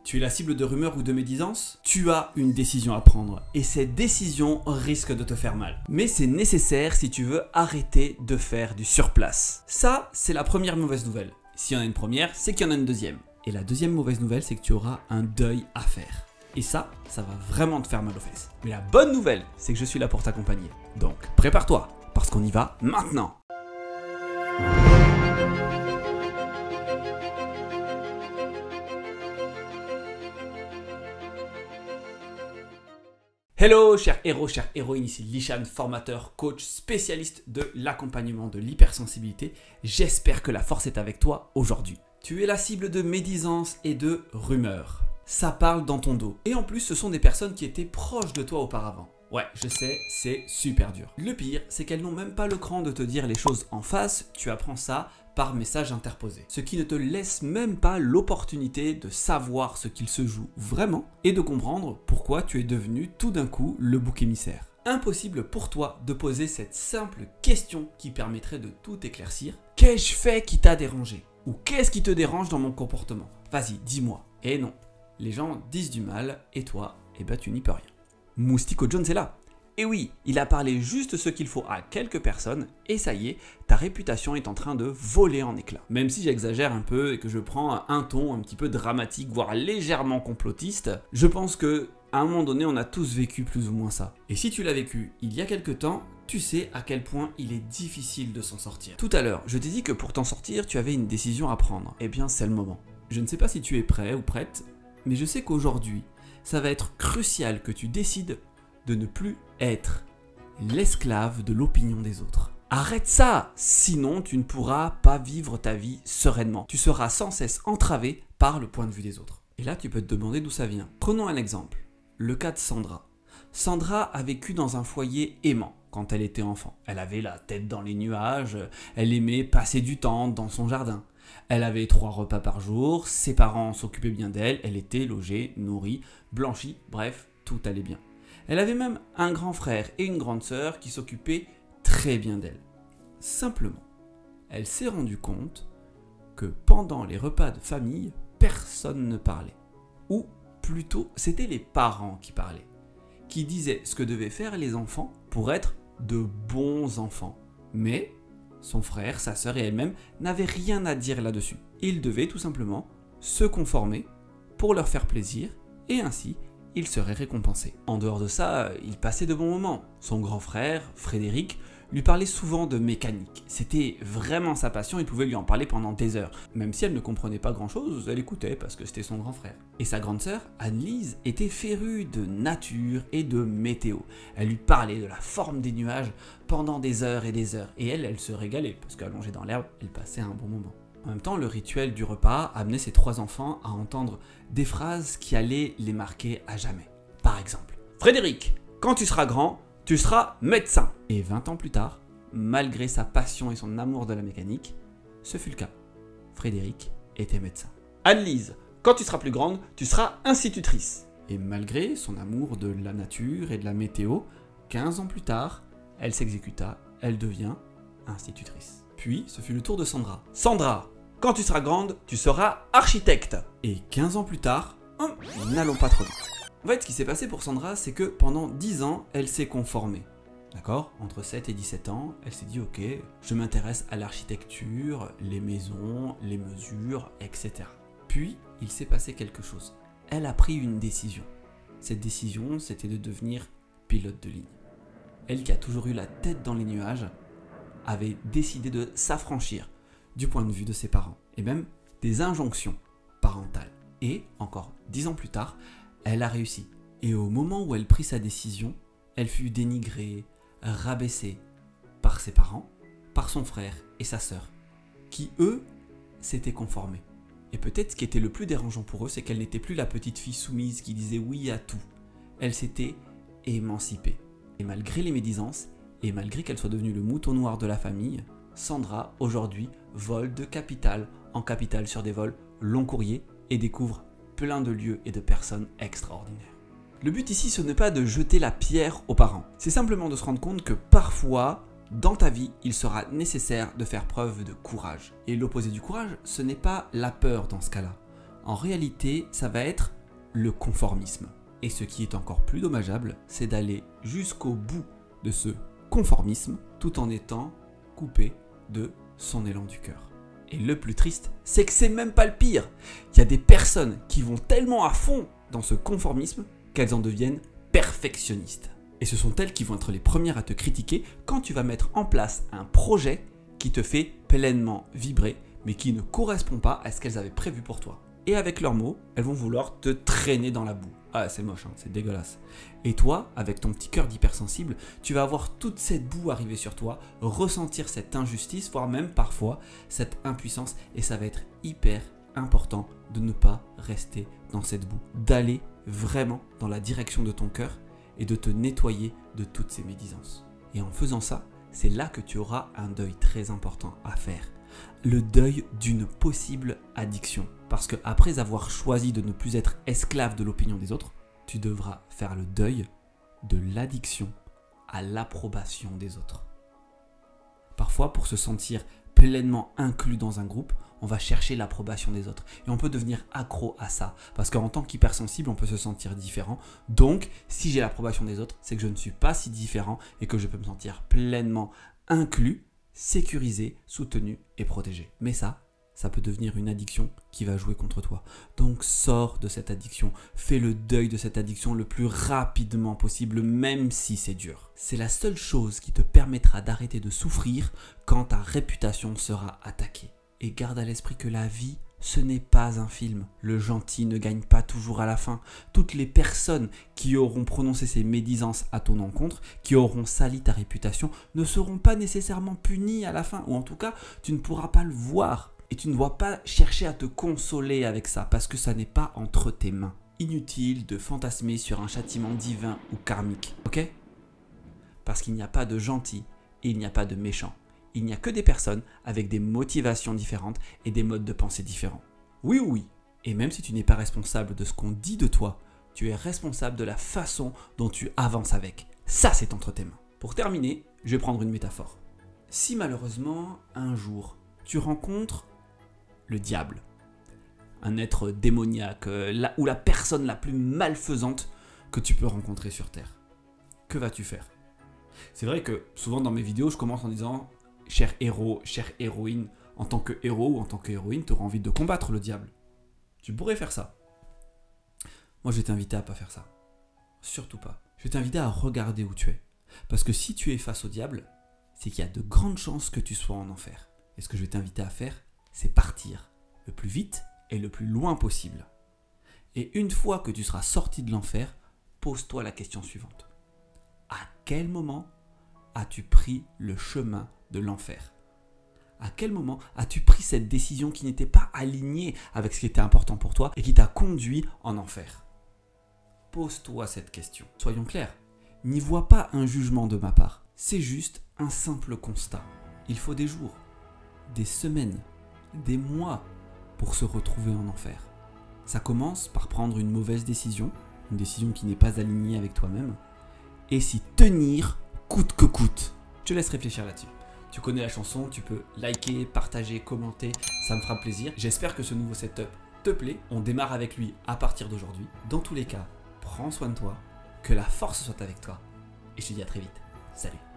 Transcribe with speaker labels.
Speaker 1: Tu es la cible de rumeurs ou de médisances? Tu as une décision à prendre et cette décision risque de te faire mal. Mais c'est nécessaire si tu veux arrêter de faire du surplace. Ça, c'est la première mauvaise nouvelle. S'il y en a une première, c'est qu'il y en a une deuxième. Et la deuxième mauvaise nouvelle, c'est que tu auras un deuil à faire. Et ça va vraiment te faire mal aux fesses. Mais la bonne nouvelle, c'est que je suis là pour t'accompagner. Donc, prépare-toi, parce qu'on y va maintenant. Hello, chers héros, chères héroïnes, ici Lishan, formateur, coach, spécialiste de l'accompagnement de l'hypersensibilité. J'espère que la force est avec toi aujourd'hui. Tu es la cible de médisances et de rumeurs. Ça parle dans ton dos. Et en plus, ce sont des personnes qui étaient proches de toi auparavant. Ouais, je sais, c'est super dur. Le pire, c'est qu'elles n'ont même pas le cran de te dire les choses en face, tu apprends ça par message interposé. Ce qui ne te laisse même pas l'opportunité de savoir ce qu'il se joue vraiment et de comprendre pourquoi tu es devenu tout d'un coup le bouc émissaire. Impossible pour toi de poser cette simple question qui permettrait de tout éclaircir. Qu'ai-je fait qui t'a dérangé? Ou qu'est-ce qui te dérange dans mon comportement? Vas-y, dis-moi. Et non, les gens disent du mal et toi, eh ben tu n'y peux rien. Moustico Jones est là. Et oui, il a parlé juste ce qu'il faut à quelques personnes et ça y est, ta réputation est en train de voler en éclats. Même si j'exagère un peu et que je prends un ton un petit peu dramatique, voire légèrement complotiste, je pense que à un moment donné, on a tous vécu plus ou moins ça. Et si tu l'as vécu il y a quelques temps, tu sais à quel point il est difficile de s'en sortir. Tout à l'heure, je t'ai dit que pour t'en sortir, tu avais une décision à prendre. Eh bien, c'est le moment. Je ne sais pas si tu es prêt ou prête, mais je sais qu'aujourd'hui, ça va être crucial que tu décides de ne plus être l'esclave de l'opinion des autres. Arrête ça, sinon tu ne pourras pas vivre ta vie sereinement. Tu seras sans cesse entravé par le point de vue des autres. Et là, tu peux te demander d'où ça vient. Prenons un exemple, le cas de Sandra. Sandra a vécu dans un foyer aimant quand elle était enfant. Elle avait la tête dans les nuages, elle aimait passer du temps dans son jardin. Elle avait 3 repas par jour, ses parents s'occupaient bien d'elle, elle était logée, nourrie, blanchie, bref, tout allait bien. Elle avait même un grand frère et une grande sœur qui s'occupaient très bien d'elle. Simplement, elle s'est rendue compte que pendant les repas de famille, personne ne parlait. Ou plutôt, c'était les parents qui parlaient, qui disaient ce que devaient faire les enfants pour être de bons enfants. Mais son frère, sa sœur et elle-même n'avaient rien à dire là-dessus. Ils devaient tout simplement se conformer pour leur faire plaisir et ainsi il serait récompensé. En dehors de ça, il passait de bons moments. Son grand frère, Frédéric, lui parlait souvent de mécanique. C'était vraiment sa passion, il pouvait lui en parler pendant des heures. Même si elle ne comprenait pas grand-chose, elle écoutait parce que c'était son grand frère. Et sa grande sœur, Anne-Lise, était férue de nature et de météo. Elle lui parlait de la forme des nuages pendant des heures et des heures. Et elle se régalait parce qu'allongée dans l'herbe, elle passait un bon moment. En même temps, le rituel du repas amenait ses 3 enfants à entendre des phrases qui allaient les marquer à jamais. Par exemple, « Frédéric, quand tu seras grand, tu seras médecin !» Et 20 ans plus tard, malgré sa passion et son amour de la mécanique, ce fut le cas. Frédéric était médecin. « Anne-Lise, quand tu seras plus grande, tu seras institutrice !» Et malgré son amour de la nature et de la météo, 15 ans plus tard, elle s'exécuta, elle devient institutrice. Puis, ce fut le tour de Sandra. « Sandra, quand tu seras grande, tu seras architecte !» Et 15 ans plus tard, n'allons pas trop vite. En fait, ce qui s'est passé pour Sandra, c'est que pendant 10 ans, elle s'est conformée. D'accord? Entre 7 et 17 ans, elle s'est dit « Ok, je m'intéresse à l'architecture, les maisons, les mesures, etc. » Puis, il s'est passé quelque chose. Elle a pris une décision. Cette décision, c'était de devenir pilote de ligne. Elle qui a toujours eu la tête dans les nuages, avait décidé de s'affranchir du point de vue de ses parents et même des injonctions parentales. Et encore 10 ans plus tard, elle a réussi. Et au moment où elle prit sa décision, elle fut dénigrée, rabaissée par ses parents, par son frère et sa sœur, qui eux s'étaient conformés. Et peut-être ce qui était le plus dérangeant pour eux, c'est qu'elle n'était plus la petite fille soumise qui disait oui à tout. Elle s'était émancipée. Et malgré les médisances, et malgré qu'elle soit devenue le mouton noir de la famille, Sandra, aujourd'hui, vole de capitale en capitale sur des vols long courrier et découvre plein de lieux et de personnes extraordinaires. Le but ici, ce n'est pas de jeter la pierre aux parents. C'est simplement de se rendre compte que parfois, dans ta vie, il sera nécessaire de faire preuve de courage. Et l'opposé du courage, ce n'est pas la peur dans ce cas-là. En réalité, ça va être le conformisme. Et ce qui est encore plus dommageable, c'est d'aller jusqu'au bout de ce conformisme tout en étant coupé de son élan du cœur. Et le plus triste, c'est que c'est même pas le pire. Il y a des personnes qui vont tellement à fond dans ce conformisme qu'elles en deviennent perfectionnistes. Et ce sont elles qui vont être les premières à te critiquer quand tu vas mettre en place un projet qui te fait pleinement vibrer, mais qui ne correspond pas à ce qu'elles avaient prévu pour toi. Et avec leurs mots, elles vont vouloir te traîner dans la boue. Ah, c'est moche, hein, c'est dégueulasse. Et toi, avec ton petit cœur d'hypersensible, tu vas avoir toute cette boue arriver sur toi, ressentir cette injustice, voire même parfois cette impuissance. Et ça va être hyper important de ne pas rester dans cette boue, d'aller vraiment dans la direction de ton cœur et de te nettoyer de toutes ces médisances. Et en faisant ça, c'est là que tu auras un deuil très important à faire. Le deuil d'une possible addiction. Parce qu'après avoir choisi de ne plus être esclave de l'opinion des autres, tu devras faire le deuil de l'addiction à l'approbation des autres. Parfois, pour se sentir pleinement inclus dans un groupe, on va chercher l'approbation des autres. Et on peut devenir accro à ça. Parce qu'en tant qu'hypersensible, on peut se sentir différent. Donc, si j'ai l'approbation des autres, c'est que je ne suis pas si différent et que je peux me sentir pleinement inclus, sécurisé, soutenu et protégé. Mais ça peut devenir une addiction qui va jouer contre toi. Donc sors de cette addiction, fais le deuil de cette addiction le plus rapidement possible, même si c'est dur. C'est la seule chose qui te permettra d'arrêter de souffrir quand ta réputation sera attaquée. Et garde à l'esprit que la vie, ce n'est pas un film. Le gentil ne gagne pas toujours à la fin. Toutes les personnes qui auront prononcé ces médisances à ton encontre, qui auront sali ta réputation, ne seront pas nécessairement punies à la fin. Ou en tout cas, tu ne pourras pas le voir. Et tu ne dois pas chercher à te consoler avec ça, parce que ça n'est pas entre tes mains. Inutile de fantasmer sur un châtiment divin ou karmique, ok? Parce qu'il n'y a pas de gentil et il n'y a pas de méchant. Il n'y a que des personnes avec des motivations différentes et des modes de pensée différents. Oui ou oui. Et même si tu n'es pas responsable de ce qu'on dit de toi, tu es responsable de la façon dont tu avances avec. Ça, c'est entre tes mains. Pour terminer, je vais prendre une métaphore. Si malheureusement, un jour, tu rencontres le diable, un être démoniaque, ou la personne la plus malfaisante que tu peux rencontrer sur Terre, que vas-tu faire? C'est vrai que souvent dans mes vidéos, je commence en disant « Cher héros, chère héroïne, en tant que héros ou en tant qu'héroïne, tu auras envie de combattre le diable. » Tu pourrais faire ça. Moi, je vais t'inviter à ne pas faire ça. Surtout pas. Je vais t'inviter à regarder où tu es. Parce que si tu es face au diable, c'est qu'il y a de grandes chances que tu sois en enfer. Et ce que je vais t'inviter à faire, c'est partir le plus vite et le plus loin possible. Et une fois que tu seras sorti de l'enfer, pose-toi la question suivante. À quel moment as-tu pris le chemin de l'enfer? À quel moment as-tu pris cette décision qui n'était pas alignée avec ce qui était important pour toi et qui t'a conduit en enfer? Pose-toi cette question. Soyons clairs, n'y vois pas un jugement de ma part. C'est juste un simple constat. Il faut des jours, des semaines, des mois pour se retrouver en enfer. Ça commence par prendre une mauvaise décision, une décision qui n'est pas alignée avec toi-même, et s'y tenir coûte que coûte. Je te laisse réfléchir là-dessus. Tu connais la chanson, tu peux liker, partager, commenter, ça me fera plaisir. J'espère que ce nouveau setup te plaît. On démarre avec lui à partir d'aujourd'hui. Dans tous les cas, prends soin de toi, que la force soit avec toi, et je te dis à très vite. Salut!